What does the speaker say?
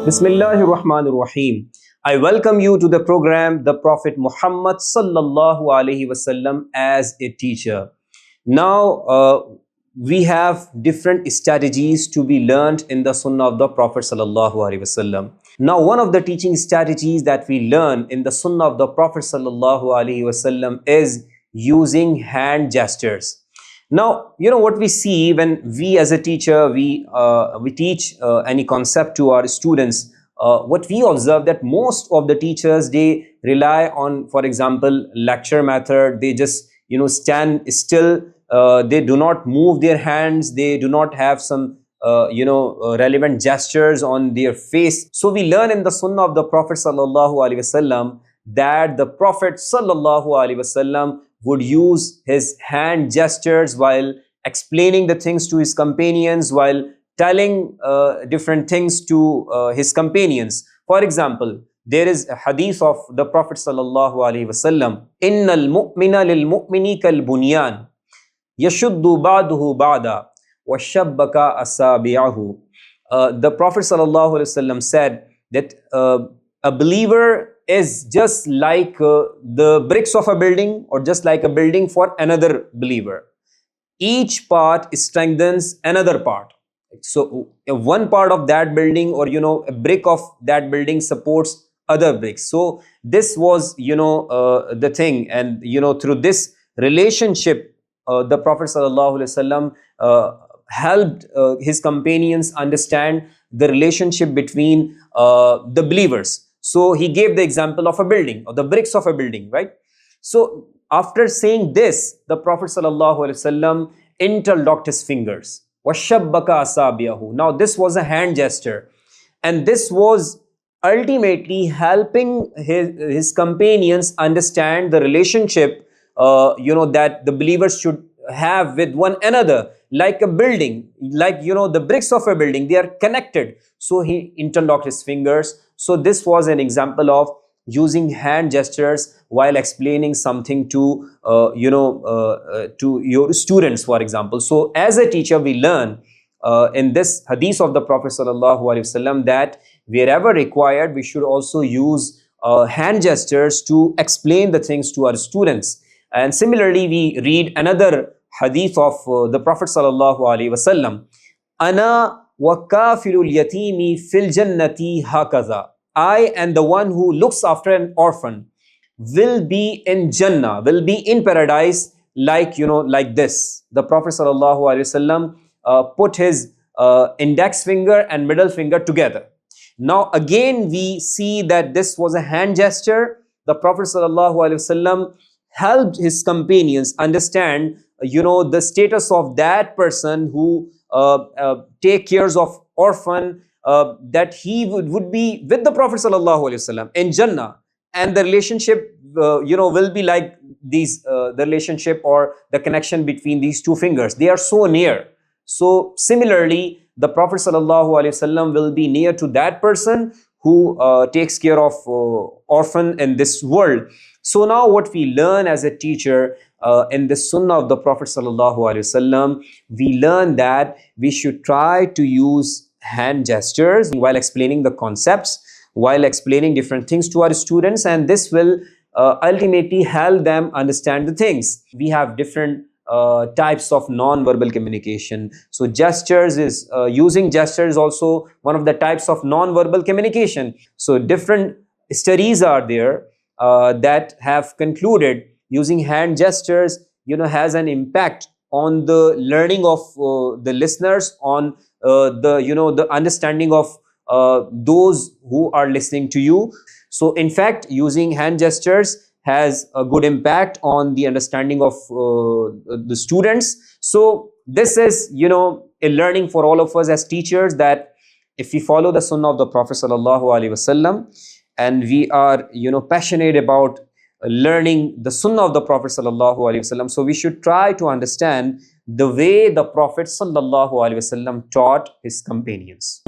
Bismillahir Rahmanir Rahim. I welcome you to the program The Prophet Muhammad Sallallahu Alaihi Wasallam as a teacher. Now, we have different strategies to be learned in the Sunnah of the Prophet Sallallahu Alaihi Wasallam. Now, one of the teaching strategies that we learn in the Sunnah of the Prophet Sallallahu Alaihi Wasallam is using hand gestures. Now, what we see when we as a teacher, we teach any concept to our students, what we observe that most of the teachers, they rely on, for example, lecture method. They just, stand still. They do not move their hands. They do not have some, relevant gestures on their face. So we learn in the Sunnah of the Prophet Sallallahu Alaihi Wasallam that the Prophet Sallallahu Alaihi Wasallam would use his hand gestures while explaining the things to his companions, while telling different things to his companions. For example, there is a hadith of the Prophet Sallallahu Alaihi Wasallam, "Innal mu'mina lil mu'mini kal bunyan, yashuddu ba'duhu ba'da, wa shabbaka asabi'ahu." The Prophet Sallallahu Alaihi Wasallam said that a believer is just like the bricks of a building, or just like a building for another believer. Each part strengthens another part. So one part of that building, or a brick of that building supports other bricks. So this was the thing, and through this relationship, the Prophet Sallallahu Alaihi Wasallam helped his companions understand the relationship between the believers. So he gave the example of a building, or the bricks of a building, right? So after saying this, the Prophet Sallallahu Alaihi Wasallam interlocked his fingers. وَشَبَّكَ أَصَابِعَهُ. Now this was a hand gesture, and this was ultimately helping his companions understand the relationship that the believers should have with one another, like a building, like the bricks of a building, they are connected. So he interlocked his fingers. So this was an example of using hand gestures while explaining something to to your students, for example. So as a teacher, we learn in this hadith of the Prophet Sallallahu Alaihi Wasallam that wherever required, we should also use hand gestures to explain the things to our students. And similarly, we read another hadith of the Prophet Sallallahu Alaihi Wasallam, "Ana wa kafilul yatimi fil jannati hakaza." I and the one who looks after an orphan will be in Jannah, will be in paradise, like like this. The Prophet Sallallahu Alaihi Wasallam put his index finger and middle finger together. Now again we see that this was a hand gesture. The Prophet Sallallahu Alaihi Wasallam helped his companions understand the status of that person who take cares of orphan, that he would be with the Prophet Sallallahu Alaihi Wasallam in Jannah, and the relationship will be like these the relationship or the connection between these two fingers. They are so near. So similarly, the Prophet Sallallahu Alaihi Wasallam will be near to that person who takes care of orphan in this world. So now what we learn as a teacher in the Sunnah of the Prophet Sallallahu Alaihi Wasallam, we learn that we should try to use hand gestures while explaining the concepts, while explaining different things to our students, and this will ultimately help them understand the things. We have different types of non-verbal communication. So gestures is using gestures also one of the types of non-verbal communication. So different studies are there that have concluded using hand gestures has an impact on the learning of the listeners, on the understanding of those who are listening to you. So in fact, using hand gestures has a good impact on the understanding of the students. So this is a learning for all of us as teachers, that if we follow the Sunnah of the Prophet Sallallahu Alaihi Wasallam, and we are passionate about learning the Sunnah of the Prophet Sallallahu Alaihi Wasallam, so we should try to understand the way the Prophet Sallallahu Alaihi Wasallam taught his companions.